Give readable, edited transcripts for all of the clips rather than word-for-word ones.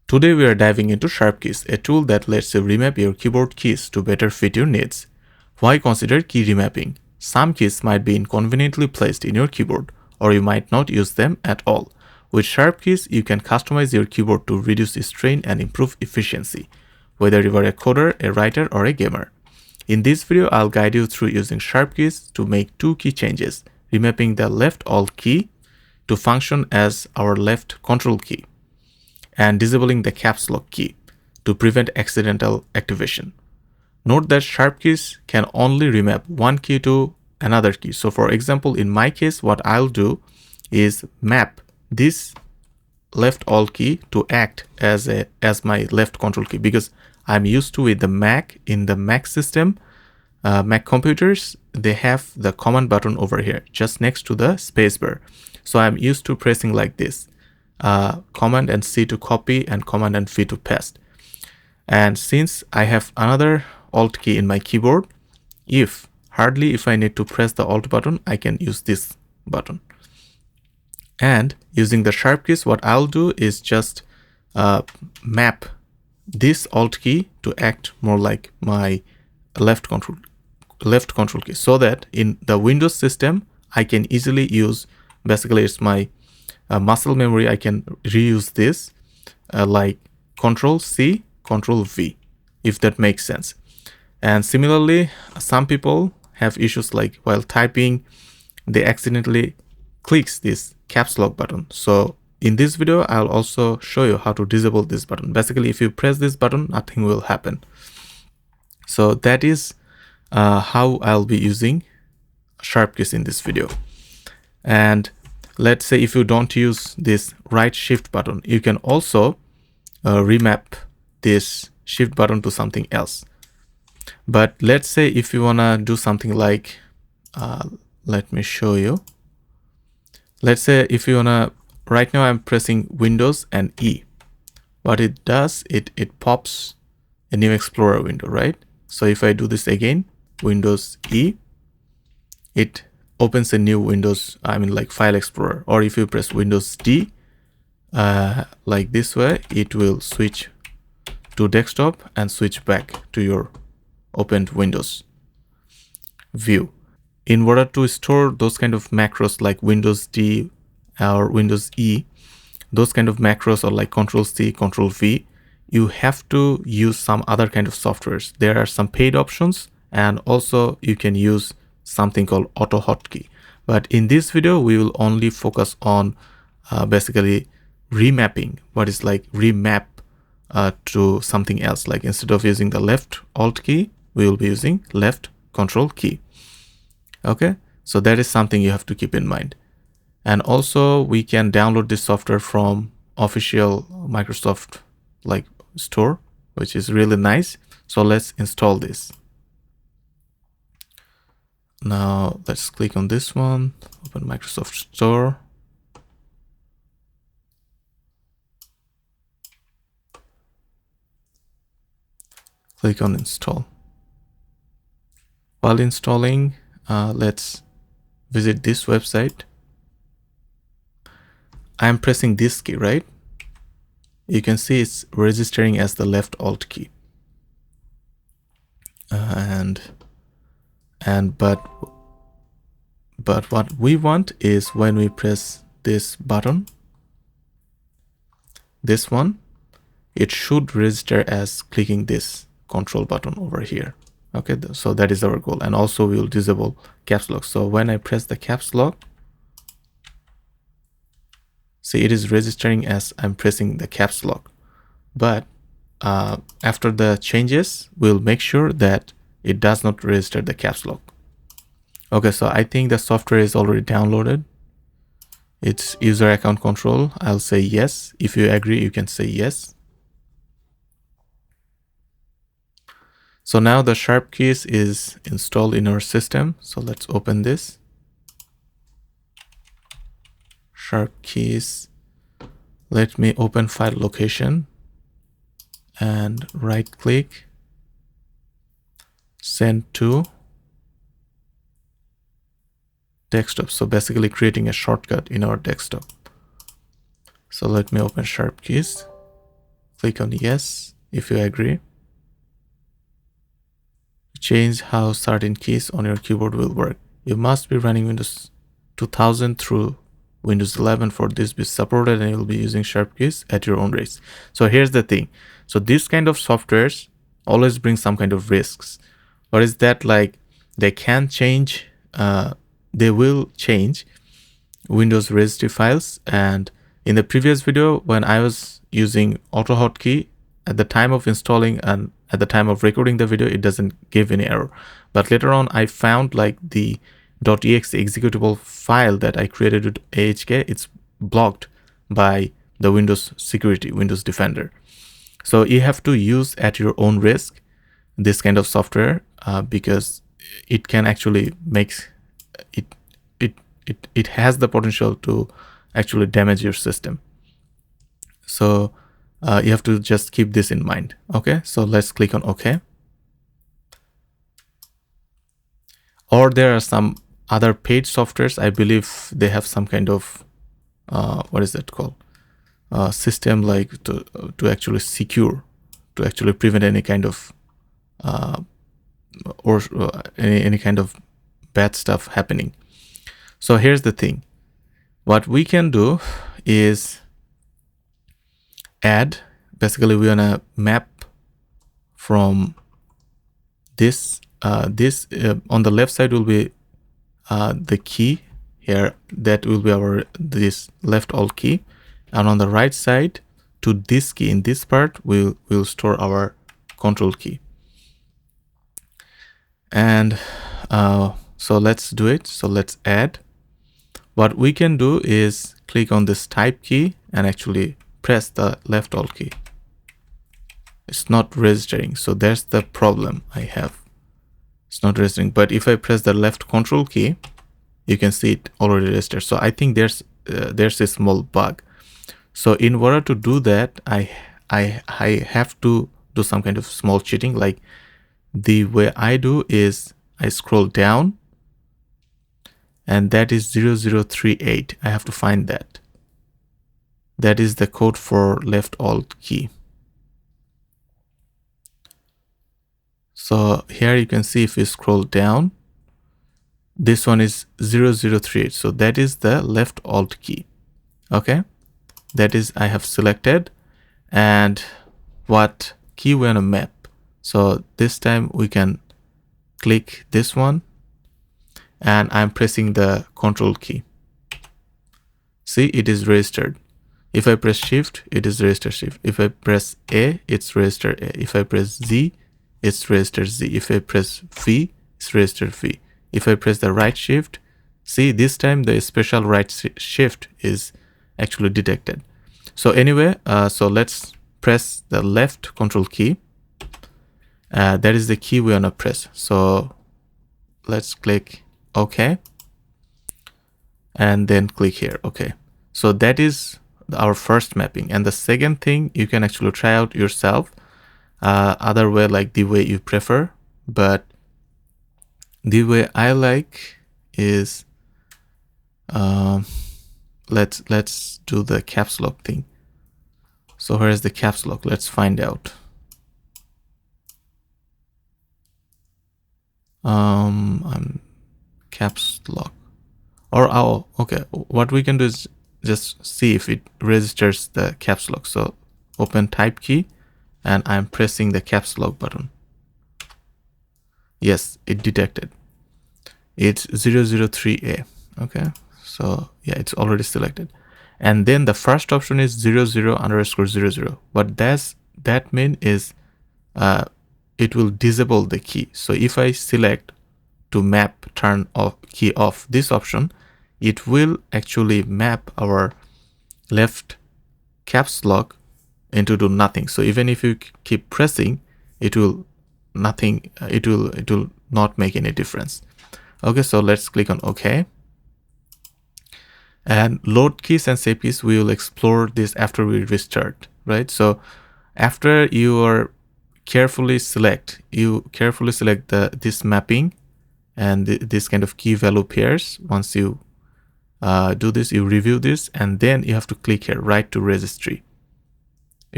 Today we are diving into SharpKeys, a tool that lets you remap your keyboard keys to better fit your needs. Why consider key remapping? Some keys might be inconveniently placed in your keyboard, or you might not use them at all. With SharpKeys, you can customize your keyboard to reduce strain and improve efficiency, whether you are a coder, a writer, or a gamer. In this video, I'll guide you through using SharpKeys to make two key changes, remapping the left Alt key to function as our left Control key, and disabling the caps lock key to prevent accidental activation. Note that SharpKeys can only remap one key to another key. So for example, in my case, what I'll do is map this left Alt key to act as my left Control key, because I'm used to with the Mac. In the Mac system, Mac computers, they have the command button over here just next to the spacebar. So I'm used to pressing like this. Command and C to copy and Command and V to paste. And since I have another Alt key in my keyboard, if I need to press the Alt button, I can use this button. And using the SharpKeys, what I'll do is just map this Alt key to act more like my left control key, so that in the Windows system I can easily use, basically it's my muscle memory, I can reuse this like Control C, Control V, if that makes sense. And similarly, some people have issues like while typing, they accidentally clicks this caps lock button. So in this video, I'll also show you how to disable this button. Basically, if you press this button, nothing will happen. So that is how I'll be using SharpKeys in this video. And let's say if you don't use this right shift button, you can also remap this shift button to something else. But let's say if you wanna do something like, let me show you. Let's say if you wanna, right now I'm pressing Windows and E. What it does, it pops a new Explorer window, right? So if I do this again, Windows E, it opens a new Windows, like File Explorer. Or if you press Windows D, like this way, it will switch to desktop and switch back to your opened Windows view. In order to store those kind of macros like Windows D or Windows E, those kind of macros, or like Control C, Control V, you have to use some other kind of softwares. There are some paid options, and also you can use something called auto hotkey. But in this video, we will only focus on basically remapping, what is like remap to something else. Like instead of using the left Alt key, we will be using left Control key. Okay, so that is something you have to keep in mind. And also we can download this software from official Microsoft like store, which is really nice. So let's install this. Now let's click on this one, open Microsoft Store. Click on install. While installing, let's visit this website. I'm pressing this key, right? You can see it's registering as the left Alt key. But what we want is when we press this button, this one, it should register as clicking this Control button over here. Okay, so that is our goal. And also we will disable caps lock. So when I press the caps lock, see, it is registering as I'm pressing the caps lock. But after the changes, we'll make sure that it does not register the caps lock. Okay, so I think the software is already downloaded. It's user account control. I'll say yes. If you agree, you can say yes. So now the SharpKeys is installed in our system. So let's open this. SharpKeys. Let me open file location and right click, send to desktop. So basically creating a shortcut in our desktop. So let me open SharpKeys. Click on yes if you agree. Change how certain keys on your keyboard will work. You must be running Windows 2000 through Windows 11 for this be supported, and you'll be using SharpKeys at your own risk. So here's the thing. So this kind of softwares always bring some kind of risks. What is that? Like they can change, they will change Windows registry files. And in the previous video, when I was using auto hotkey, at the time of installing and at the time of recording the video, it doesn't give any error. But later on, I found like the .exe executable file that I created with AHK, it's blocked by the Windows security, Windows Defender. So you have to use at your own risk this kind of software because it can actually make it has the potential to actually damage your system. So you have to just keep this in mind. Okay, so let's click on OK. Or there are some other paid softwares. I believe they have some kind of what is that called? System like to actually secure, to actually prevent any kind of any kind of bad stuff happening. So here's the thing. What we can do is add, basically we want to map from this on the left side will be the key here, that will be our this left alt key, and on the right side to this key in this part we'll store our control key. And so let's do it. So let's add. What we can do is click on this type key and actually press the left alt key. It's not registering, so that's the problem I have. It's not registering. But if I press the left control key, you can see it already registered. So I think there's a small bug. So in order to do that, I have to do some kind of small cheating. Like the way I do is I scroll down, and that is 0038. I have to find that. That is the code for left alt key. So here you can see if you scroll down, this one is 0038. So that is the left alt key. Okay, that is I have selected, and what key we want to map. So this time we can click this one, and I'm pressing the control key. See, it is registered. If I press shift, it is registered shift. If I press A, it's registered A. If I press Z, it's registered Z. If I press V, it's registered V. If I press the right shift, see, this time the special right shift is actually detected. So anyway, so let's press the left control key. That is the key we want to press. So let's click OK, and then click here. Okay, so that is our first mapping. And the second thing, you can actually try out yourself, other way, like the way you prefer, but the way I like is let's do the caps lock thing. So where is the caps lock? Let's find out. Caps lock, or okay, what we can do is just see if it registers the caps lock. So open type key, and I'm pressing the caps lock button. Yes, it detected. It's 003A. Okay, so yeah, it's already selected. And then the first option is 00_00. What that mean is it will disable the key. So if I select to map turn off key off this option, it will actually map our left caps lock into do nothing. So even if you keep pressing, it will nothing. It will not make any difference. Okay, so let's click on OK. And load keys and save keys, we will explore this after we restart, right? So after you are carefully select this mapping and this kind of key value pairs. Once you do this, you review this, and then you have to click here, write to registry.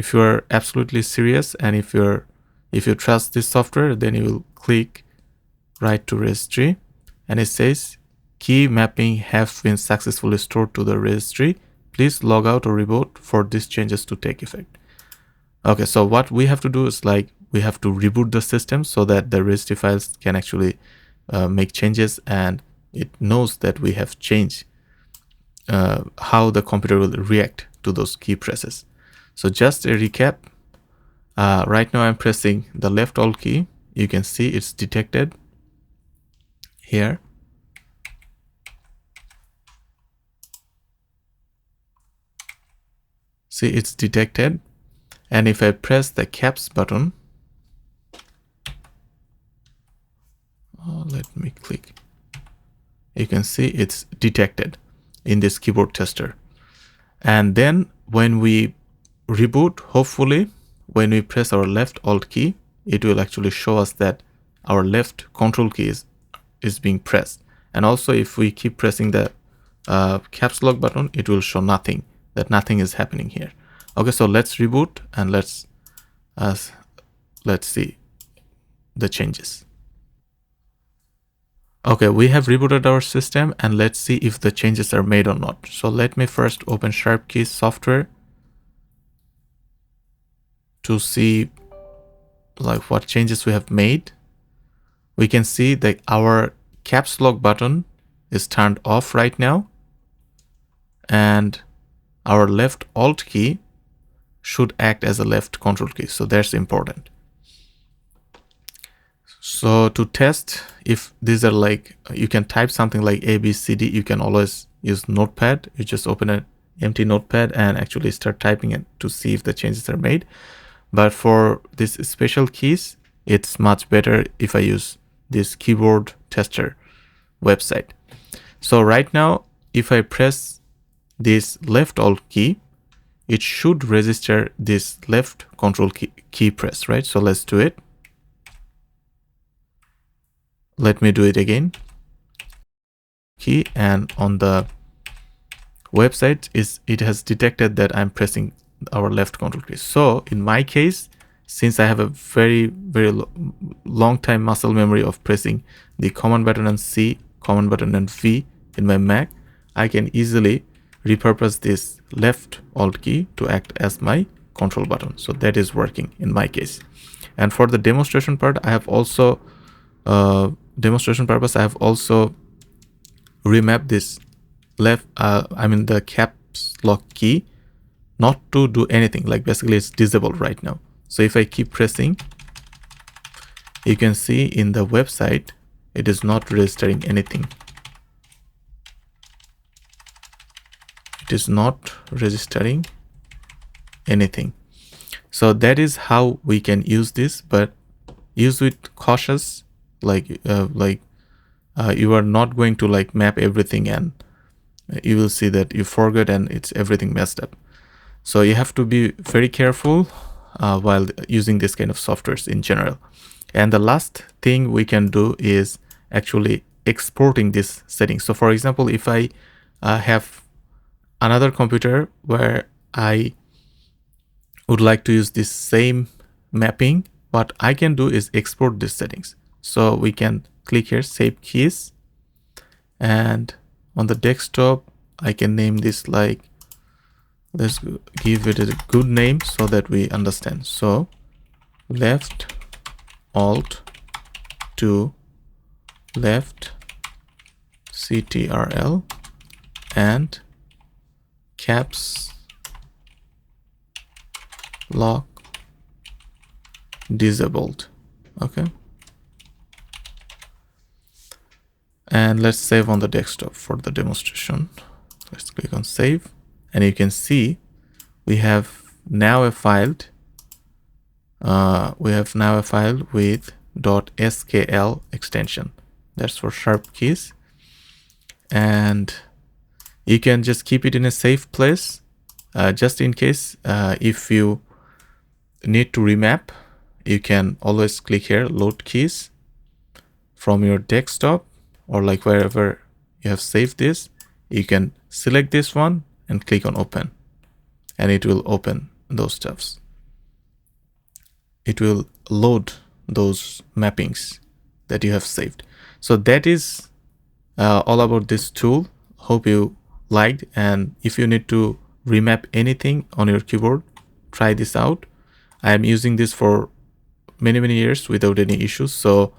if you're absolutely serious and if you trust this software, then you will click write to registry, and it says key mapping have been successfully stored to the registry. Please log out or reboot for these changes to take effect. Okay, so what we have to do is like we have to reboot the system so that the registry files can actually make changes, and it knows that we have changed how the computer will react to those key presses. So just a recap, right now I'm pressing the left alt key. You can see it's detected here. See, it's detected. And if I press the caps button, let me click. You can see it's detected in this keyboard tester. And then when we reboot, hopefully, when we press our left alt key, it will actually show us that our left control key is being pressed. And also, if we keep pressing the caps lock button, it will show nothing, that nothing is happening here. Okay, so let's reboot and let's see the changes. Okay, we have rebooted our system, and let's see if the changes are made or not. So let me first open SharpKeys software to see like what changes we have made. We can see that our caps lock button is turned off right now, and our left alt key should act as a left control key. So that's important. So to test if these are like, you can type something like A, B, C, D. You can always use Notepad. You just open an empty Notepad and actually start typing it to see if the changes are made. But for these special keys, it's much better if I use this keyboard tester website. So right now, if I press this left alt key, it should register this left control key press, right? So let's do it. Let me do it again. Key, and on the website it has detected that I'm pressing our left control key. So in my case, since I have a very long time muscle memory of pressing the command button and C, command button and V in my Mac, I can easily repurpose this left alt key to act as my control button. So that is working in my case. And for the demonstration part, I have also demonstration purpose, I have also remapped this left the caps lock key not to do anything, like basically it's disabled right now. So if I keep pressing, you can see in the website it is not registering anything. It is not registering anything. So that is how we can use this, but use with cautious. You are not going to like map everything and you will see that you forget and it's everything messed up. So you have to be very careful while using this kind of softwares in general. And the last thing we can do is actually exporting this setting. So for example, if I have another computer where I would like to use this same mapping, what I can do is export these settings. So we can click here, save keys, and on the desktop, I can name this like, let's give it a good name so that we understand. So left alt to left CTRL and caps lock disabled. Okay. And let's save on the desktop for the demonstration. Let's click on save, and you can see we have now a file. With .skl extension. That's for SharpKeys, and you can just keep it in a safe place, just in case if you need to remap. You can always click here, load keys from your desktop or like wherever you have saved this. You can select this one and click on open, and it will open those stuffs. it will load those mappings that you have saved. So that is all about this tool. Hope you liked, and if you need to remap anything on your keyboard, try this out. I am using this for many years without any issues. So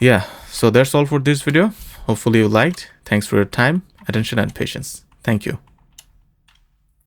yeah, so that's all for this video. Hopefully you liked. Thanks for your time, attention, and patience. Thank you.